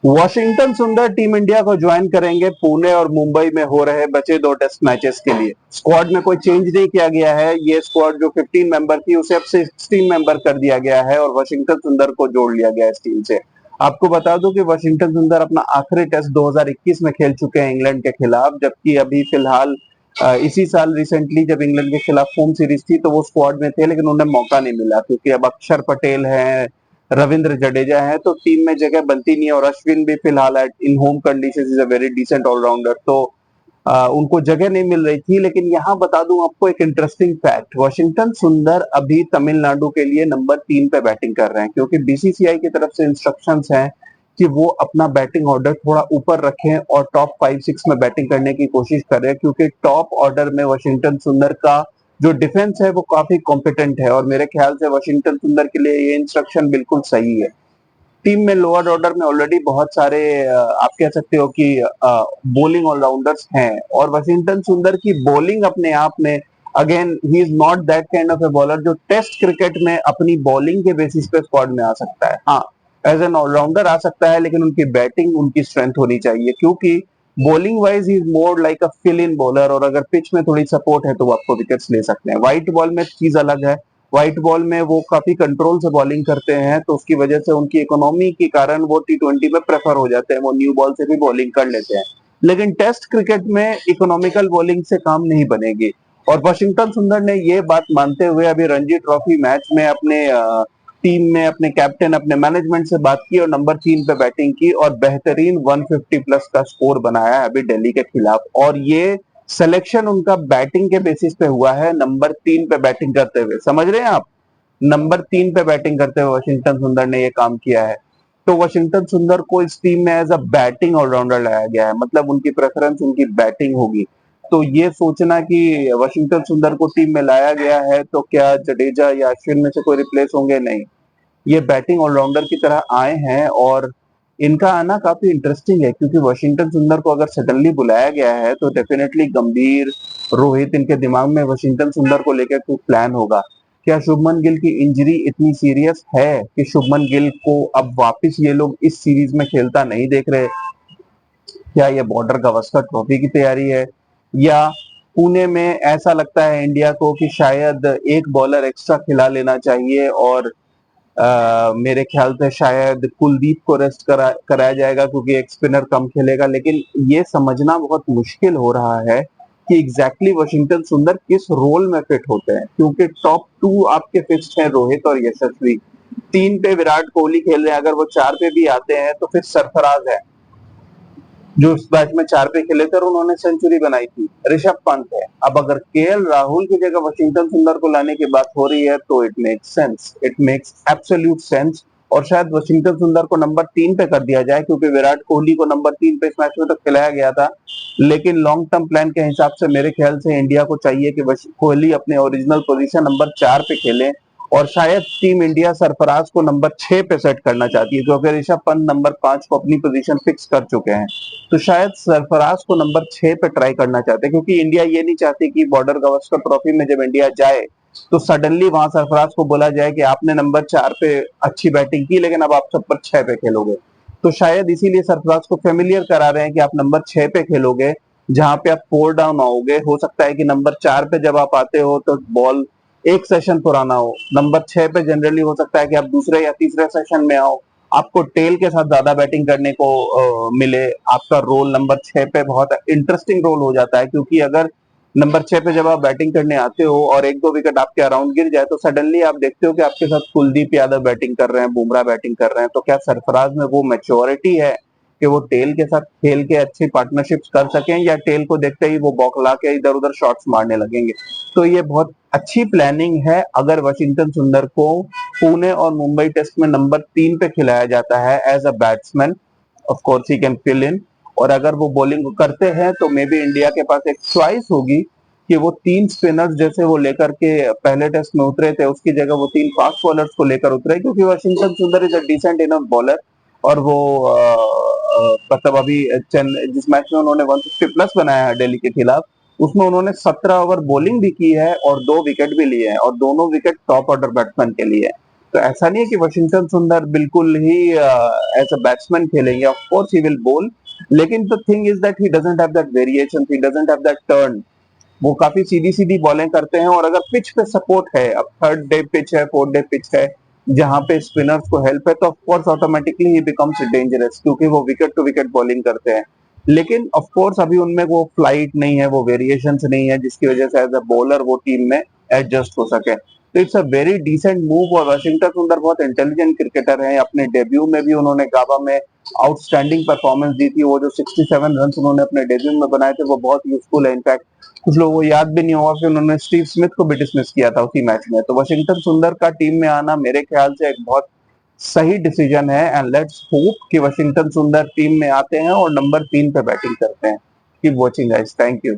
Washington सुंदर team India को join करेंगे पुणे और मुंबई में हो रहे बचे 2 टेस्ट मैचेस के लिए। स्क्वाड में कोई चेंज नहीं किया गया है। ये स्क्वाड जो 15 मेंबर थी उसे अब 16 मेंबर कर दिया गया है और वॉशिंगटन सुंदर को जोड़ लिया गया इस टीम से। आपको बता दूं कि वॉशिंगटन सुंदर अपना आखिरी टेस्ट 2021 में खेल चुके हैं इंग्लैंड के खिलाफ, जबकि अभी फिलहाल इसी साल रिसेंटली जब इंग्लैंड के खिलाफ होम सीरीज थी तो वो स्क्वाड में थे, लेकिन उन्हें मौका नहीं मिला क्योंकि अब अक्षर पटेल है, रविंद्र जडेजा है, तो टीम में जगह बनती नहीं है और अश्विन भी फिलहाल in home condition is a very decent allrounder, तो उनको जगह नहीं मिल रही थी। लेकिन यहाँ बता दूं आपको एक इंटरेस्टिंग फैक्ट, वॉशिंगटन सुंदर अभी तमिलनाडु के लिए नंबर 3 पे बैटिंग कर रहे हैं क्योंकि बीसीसीआई की तरफ से इंस्ट्रक्शंस हैं कि वो अपना बैटिंग ऑर्डर थोड़ा ऊपर रखें और टॉप 5-6 में बैटिंग करने की कोशिश करें, क्योंकि टॉप ऑर्डर में वॉशिंगटन सुंदर का जो डिफेंस है वो काफी कॉम्पिटेंट है और मेरे ख्याल से वॉशिंगटन सुंदर के लिए ये इंस्ट्रक्शन बिल्कुल सही है। टीम में लोअर ऑर्डर में ऑलरेडी बहुत सारे आप कह सकते हो कि बॉलिंग ऑलराउंडर्स हैं और वॉशिंगटन सुंदर की बॉलिंग अपने आप में, again he is not that kind of a bowler जो टेस्ट क्रिकेट में अपनी बॉलिंग के बेसिस पे स्क्वाड में आ सकता है। हाँ, एज एन ऑलराउंडर आ सकता है, लेकिन उनकी बैटिंग उनकी स्ट्रेंथ होनी चाहिए क्योंकि bowling wise he is more like a fill in bowler और अगर पिच में थोड़ी सपोर्ट है तो वो आपको विकेट्स ले सकते हैं। व्हाइट बॉल में चीज अलग है, व्हाइट बॉल में वो काफी कंट्रोल से बॉलिंग करते हैं तो उसकी वजह से उनकी इकोनॉमी के कारण वो टी20 में प्रेफर हो जाते हैं, वो न्यू बॉल से भी बॉलिंग कर लेते हैं। लेकिन टेस्ट क्रिकेट में इकोनॉमिकल बॉलिंग से काम नहीं बनेगी और वॉशिंगटन सुंदर ने ये बात मानते हुए अभी रणजी ट्रॉफी मैच में अपने टीम में अपने कैप्टन अपने मैनेजमेंट से बात की और नंबर 3 पे बैटिंग की और बेहतरीन 150 प्लस का स्कोर बनाया है अभी दिल्ली के खिलाफ और ये सिलेक्शन उनका बैटिंग के बेसिस पे हुआ है, नंबर 3 पे बैटिंग करते हुए। समझ रहे हैं आप, नंबर 3 पे बैटिंग करते हुए वॉशिंगटन सुंदर ने ये काम किया है। तो वॉशिंगटन सुंदर को इस टीम में एज अ बैटिंग ऑलराउंडर लाया गया है, मतलब उनकी प्रेफरेंस उनकी बैटिंग होगी। तो ये सोचना कि वॉशिंगटन सुंदर को टीम में लाया गया है तो क्या जडेजा या अश्विन में से कोई रिप्लेस होंगे, नहीं, ये बैटिंग ऑलराउंडर की तरह आए हैं और इनका आना काफी इंटरेस्टिंग है क्योंकि वॉशिंगटन सुंदर को अगर सडनली बुलाया गया है तो डेफिनेटली गंभीर, रोहित, इनके दिमाग में वॉशिंगटन सुंदर को लेकर कुछ प्लान होगा। क्या शुभमन गिल की इंजरी इतनी सीरियस है कि शुभमन गिल को अब वापस ये लोग इस सीरीज में खेलता नहीं देख रहे? क्या ये बॉर्डर गावस्कर ट्रॉफी की तैयारी है या पुणे में ऐसा लगता है इंडिया को कि शायद एक बॉलर एक्स्ट्रा खिला लेना चाहिए और मेरे ख्याल से शायद कुलदीप को रेस्ट कराया जाएगा क्योंकि एक स्पिनर कम खेलेगा। लेकिन ये समझना बहुत मुश्किल हो रहा है कि एग्जैक्टली वॉशिंगटन सुंदर किस रोल में फिट होते हैं क्योंकि टॉप 2 आपके फिक्स्ड हैं, रोहित और यशस्वी। 3 पे विराट कोहली खेल रहे हैं, अगर वो 4 पे भी आते हैं तो फिर सरफराज है जो इस मैच में 4 पे खेले थे और उन्होंने सेंचुरी बनाई थी, ऋषभ पंत है। अब अगर केएल राहुल की जगह वॉशिंगटन सुंदर को लाने की बात हो रही है तो it makes sense, it makes absolute sense और शायद वॉशिंगटन सुंदर को नंबर 3 पे कर दिया जाए क्योंकि विराट कोहली को नंबर 3 पे इस मैच में तो खिलाया गया था। लेकिन लॉन्ग टर्म प्लान के हिसाब से मेरे ख्याल से इंडिया को चाहिए कि कोहली अपने ओरिजिनल पोजीशन नंबर 4 पे खेले और शायद टीम इंडिया सरफराज को नंबर 6 पे सेट करना चाहती है क्योंकि ऋषभ पंत नंबर 5 को अपनी पोजीशन फिक्स कर चुके हैं। तो शायद सरफराज को नंबर 6 पे ट्राई करना चाहते हैं क्योंकि इंडिया ये नहीं चाहती कि बॉर्डर गावस्कर ट्रॉफी में जब इंडिया जाए तो सडनली वहां सरफराज को बोला जाए कि आपने नंबर 4 पे अच्छी बैटिंग की लेकिन अब आप सब पर 6 पे खेलोगे। तो शायद इसीलिए सरफराज को फेमिलियर करा रहे हैं कि आप नंबर 6 पे खेलोगे जहां पे आप 4 डाउन आओगे। हो सकता है कि नंबर 4 पे जब आप आते हो तो बॉल एक सेशन पुराना हो, नंबर 6 पे जनरली हो सकता है कि आप दूसरे या तीसरे सेशन में आओ, आपको टेल के साथ ज्यादा बैटिंग करने को मिले। आपका रोल नंबर 6 पे बहुत इंटरेस्टिंग रोल हो जाता है क्योंकि अगर नंबर 6 पे जब आप बैटिंग करने आते हो और 1-2 विकेट आपके अराउंड गिर जाए तो सडनली आप देखते हो कि आपके साथ कुलदीप यादव बैटिंग कर रहे हैं, बुमराह बैटिंग कर रहे हैं। तो क्या सरफराज में वो मैच्योरिटी है कि वो टेल के साथ खेल के अच्छी पार्टनरशिप्स कर सकें या टेल को देखते ही वो बौखला के इधर उधर शॉट्स मारने लगेंगे? तो ये बहुत अच्छी प्लानिंग है अगर वॉशिंगटन सुंदर को पुणे और मुंबई टेस्ट में नंबर 3 पे खिलाया जाता है as a batsman. Of course he can fill in और अगर वो बॉलिंग करते हैं तो मे बी इंडिया के पास एक चॉइस होगी कि वो 3 स्पिनर्स जैसे वो लेकर के पहले टेस्ट में उतरे थे उसकी जगह वो 3 फास्ट बॉलर्स को लेकर उतरे क्योंकि Washington Sundar is a decent enough bowler और वो मतलब अभी जिस मैच में उन्होंने 150 प्लस बनाया है दिल्ली के खिलाफ उसमें उन्होंने 17 ओवर बॉलिंग भी की है और 2 विकेट भी लिए हैं और दोनों विकेट टॉप ऑर्डर बैट्समैन के लिए। तो ऐसा नहीं है कि वॉशिंगटन सुंदर बिल्कुल ही एज अ बैट्समैन खेलेंगे, ऑफ कोर्स ही विल बोल, लेकिन the thing is that he doesn't have that variation, he doesn't have that turn. वो काफी सीधी सीधी बॉलिंग करते हैं, और अगर पिच पे सपोर्ट है, अब थर्ड डे पिच है, फोर्थ डे पिच है, जहां पे स्पिनर्स को हेल्प है, तो of course automatically he becomes dangerous, क्योंकि वो विकेट टू विकेट बॉलिंग करते हैं। लेकिन ऑफ कोर्स अभी उनमें वो फ्लाइट नहीं है, वो वेरिएशंस नहीं है, जिसकी वजह से एज अ बॉलर वो टीम में एडजस्ट हो सके। तो it's a very decent move, और वाशिंगटन सुंदर बहुत इंटेलिजेंट क्रिकेटर है। अपने डेब्यू में भी उन्होंने गाबा में आउटस्टैंडिंग परफॉर्मेंस दी थी। वो जो 67 रन उन्होंने अपने डेब्यू में बनाए थे, वो बहुत यूजफुल है। इनफैक्ट कुछ लोगों को याद भी नहीं होगा कि उन्होंने स्टीव स्मिथ को भी डिसमिस किया था उसी मैच में। तो वाशिंगटन सुंदर का टीम में आना मेरे ख्याल से एक बहुत सही डिसीजन है, एंड लेट्स होप कि वाशिंगटन सुंदर टीम में आते हैं और नंबर 3 पे बैटिंग करते हैं। Keep watching guys, thank you.